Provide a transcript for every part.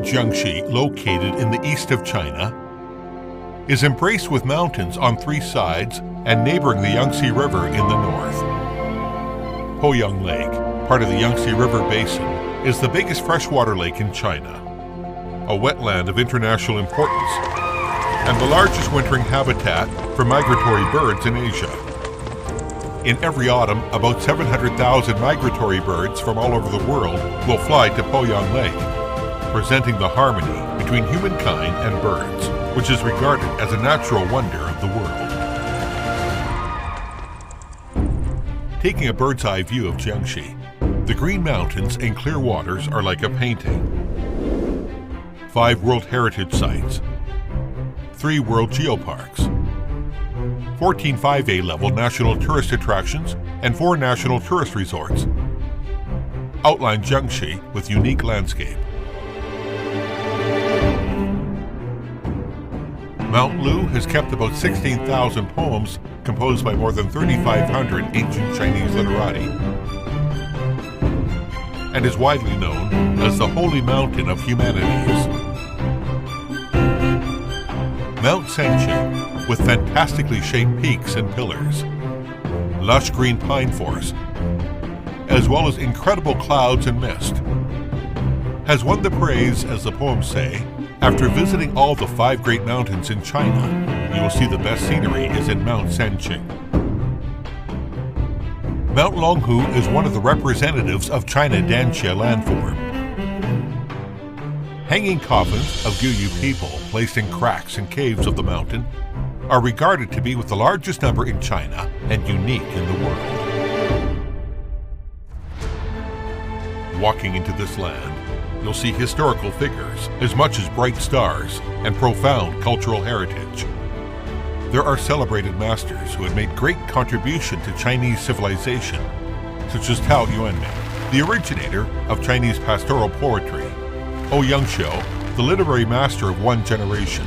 Jiangxi, located in the east of China, is embraced with mountains on three sides and neighboring the Yangtze River in the north. Poyang Lake, part of the Yangtze River Basin, is the biggest freshwater lake in China, a wetland of international importance, and the largest wintering habitat for migratory birds in Asia. In every autumn, about 700,000 migratory birds from all over the world will fly to Poyang Lake, presenting the harmony between humankind and birds, which is regarded as a natural wonder of the world. Taking a bird's-eye view of Jiangxi, the green mountains and clear waters are like a painting. 5 World Heritage Sites, 3 World Geoparks, 14 5A level national tourist attractions, and 4 national tourist resorts outline Jiangxi with unique landscape. Mount Lu has kept about 16,000 poems composed by more than 3,500 ancient Chinese literati, and is widely known as the Holy Mountain of Humanities. Mount Sanqing, with fantastically shaped peaks and pillars, lush green pine forest, as well as incredible clouds and mist, has won the praise, as the poems say, after visiting all the 5 great mountains in China, you will see the best scenery is in Mount Sanqing. Mount Longhu is one of the representatives of China Danxia landform. Hanging coffins of Guyu people placed in cracks and caves of the mountain are regarded to be with the largest number in China and unique in the world. Walking into this land, you'll see historical figures as much as bright stars and profound cultural heritage. There are celebrated masters who had made great contribution to Chinese civilization, such as Tao Yuanming, the originator of Chinese pastoral poetry, Ouyang Xiu, the literary master of one generation,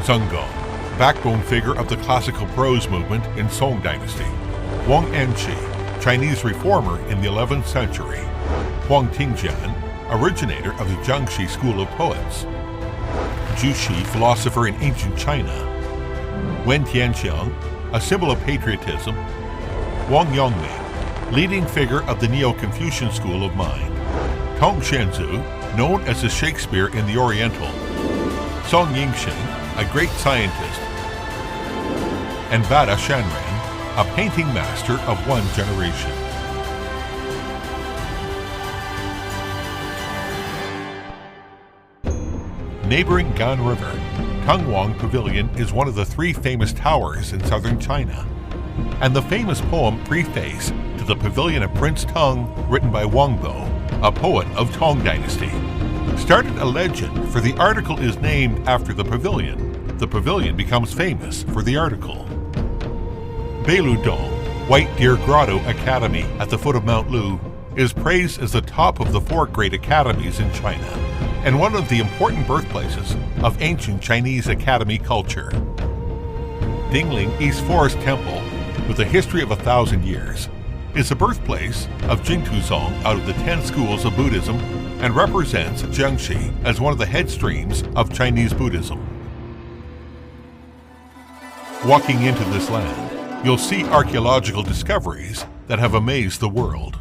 Zheng Gong, backbone figure of the classical prose movement in Song Dynasty, Wang Anqi, Chinese reformer in the 11th century, Huang Tingjian, originator of the Jiangxi school of poets, Zhu Xi, philosopher in ancient China, Wen Tianqiang, a symbol of patriotism, Wang Yongming, leading figure of the Neo-Confucian school of mind, Tong Xianzu, known as the Shakespeare in the Oriental, Song Yingxing, a great scientist, and Bada Shanren, a painting master of one generation. Neighboring Gan River, Tungwang Pavilion is one of the 3 famous towers in southern China, and the famous poem preface to the Pavilion of Prince Tung, written by Wang Bo, a poet of Tang Dynasty, started a legend, for the article is named after the pavilion. The pavilion becomes famous for the article. Beilu Dong, White Deer Grotto Academy at the foot of Mount Lu, is praised as the top of the 4 great academies in China, and one of the important birthplaces of ancient Chinese academy culture. Dingling East Forest Temple, with a history of 1,000 years, is the birthplace of Jingtuzong out of the 10 schools of Buddhism and represents Jiangxi as one of the head streams of Chinese Buddhism. Walking into this land, you'll see archaeological discoveries that have amazed the world.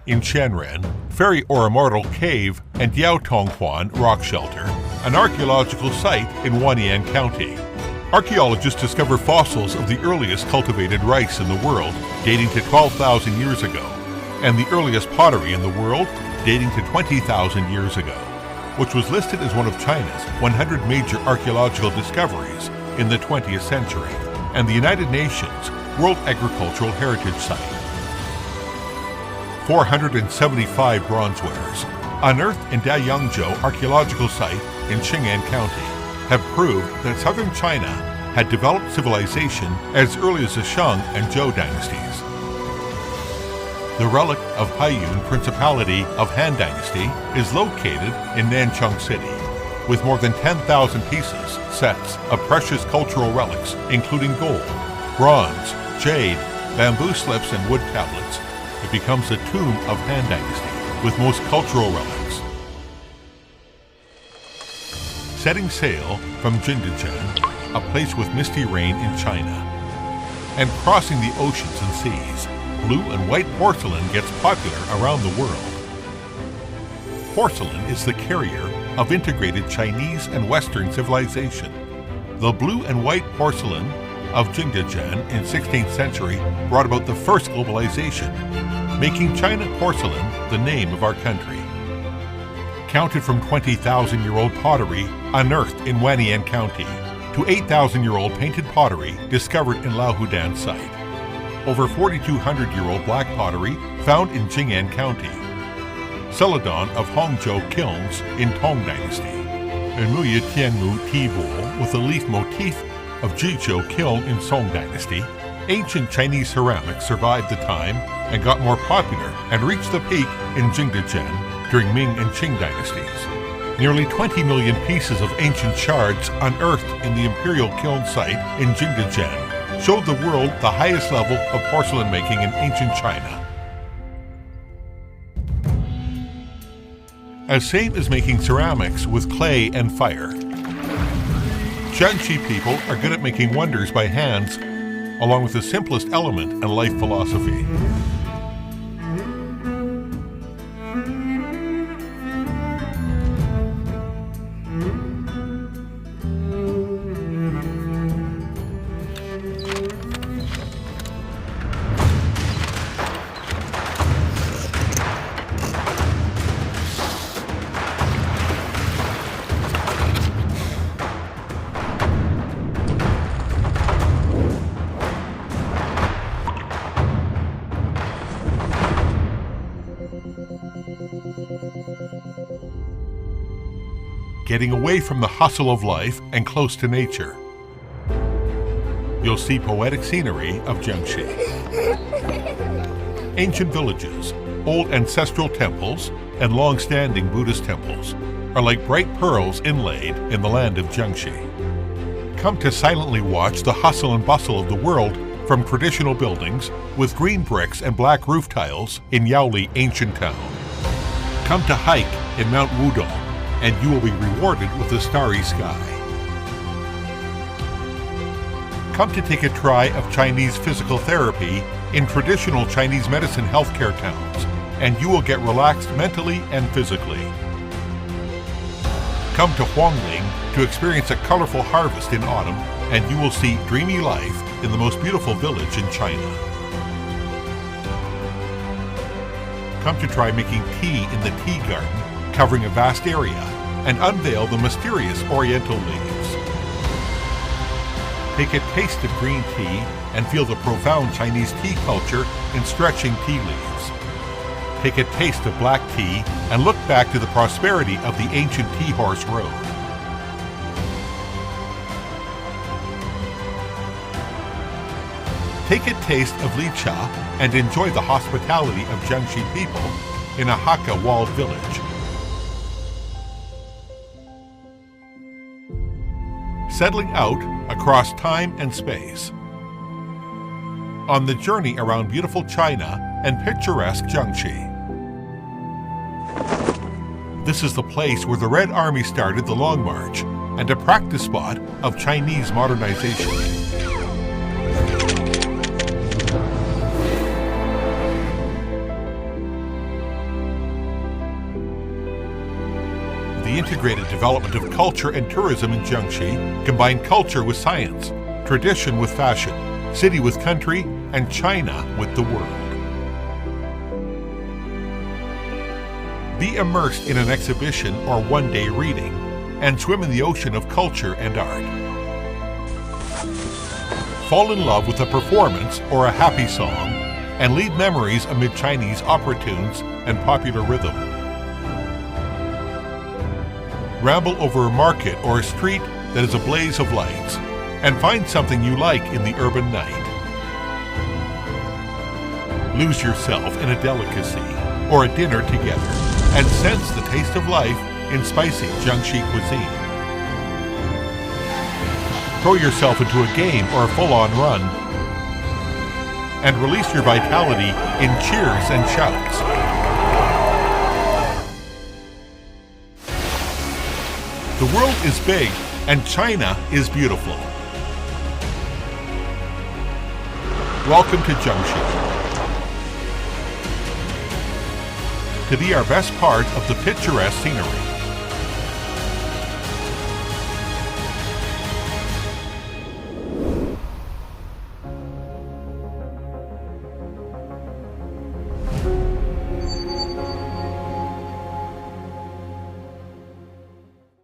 In Qianren, Fairy or Immortal Cave and Diaotonghuan Rock Shelter, an archaeological site in Wanyan County. Archaeologists discover fossils of the earliest cultivated rice in the world, dating to 12,000 years ago, and the earliest pottery in the world, dating to 20,000 years ago, which was listed as one of China's 100 major archaeological discoveries in the 20th century, and the United Nations World Agricultural Heritage Site. 475 bronze wares, unearthed in Dayangzhou Archaeological Site in Qing'an County, have proved that southern China had developed civilization as early as the Shang and Zhou dynasties. The relic of Haiyun Principality of Han Dynasty is located in Nanchang City, with more than 10,000 pieces, sets of precious cultural relics, including gold, bronze, jade, bamboo slips, and wood tablets. It becomes the tomb of Han Dynasty, with most cultural relics. setting sail from Jiangxi, a place with misty rain in China, and crossing the oceans and seas, blue and white porcelain gets popular around the world. Porcelain is the carrier of integrated Chinese and Western civilization. The blue and white porcelain of Jiangxi in 16th century brought about the first globalization, making China porcelain the name of our country. Counted from 20,000-year-old pottery unearthed in Wanyan County to 8,000-year-old painted pottery discovered in Laohudan site. Over 4,200-year-old black pottery found in Jing'an County. Celadon of Hongzhou kilns in Tang Dynasty. And Muya Tianmu tea bowl with a leaf motif of Jizhou kiln in Song Dynasty. Ancient Chinese ceramics survived the time and got more popular and reached the peak in Jiangxi during Ming and Qing dynasties. Nearly 20 million pieces of ancient shards unearthed in the imperial kiln site in Jiangxi showed the world the highest level of porcelain making in ancient China. As same as making ceramics with clay and fire. Jiangxi people are good at making wonders by hands, along with the simplest element and life philosophy. Getting away from the hustle of life and close to nature. You'll see poetic scenery of Jiangxi. Ancient villages, old ancestral temples, and long-standing Buddhist temples are like bright pearls inlaid in the land of Jiangxi. Come to silently watch the hustle and bustle of the world from traditional buildings with green bricks and black roof tiles in Yaoli ancient town. Come to hike in Mount Wudong, and you will be rewarded with a starry sky. Come to take a try of Chinese physical therapy in traditional Chinese medicine healthcare towns, and you will get relaxed mentally and physically. Come to Huangling to experience a colorful harvest in autumn, and you will see dreamy life in the most beautiful village in China. Come to try making tea in the tea garden, covering a vast area, and unveil the mysterious oriental leaves. Take a taste of green tea and feel the profound Chinese tea culture in stretching tea leaves. Take a taste of black tea and look back to the prosperity of the ancient tea horse road. Take a taste of Li Cha and enjoy the hospitality of Jiangxi people in a Hakka walled village. Settling out across time and space. On the journey around beautiful China and picturesque Jiangxi. This is the place where the Red Army started the Long March and a practice spot of Chinese modernization. The integrated development of culture and tourism in Jiangxi combined culture with science, tradition with fashion, city with country, and China with the world. Be immersed in an exhibition or one-day reading, and swim in the ocean of culture and art. Fall in love with a performance or a happy song, and lead memories amid Chinese opera tunes and popular rhythm. Ramble over a market or a street that is a blaze of lights, and find something you like in the urban night. Lose yourself in a delicacy or a dinner together, and sense the taste of life in spicy Jiangxi cuisine. Throw yourself into a game or a full-on run, and release your vitality in cheers and shouts. The world is big and China is beautiful. Welcome to Jiangxi. To be our best part of the picturesque scenery.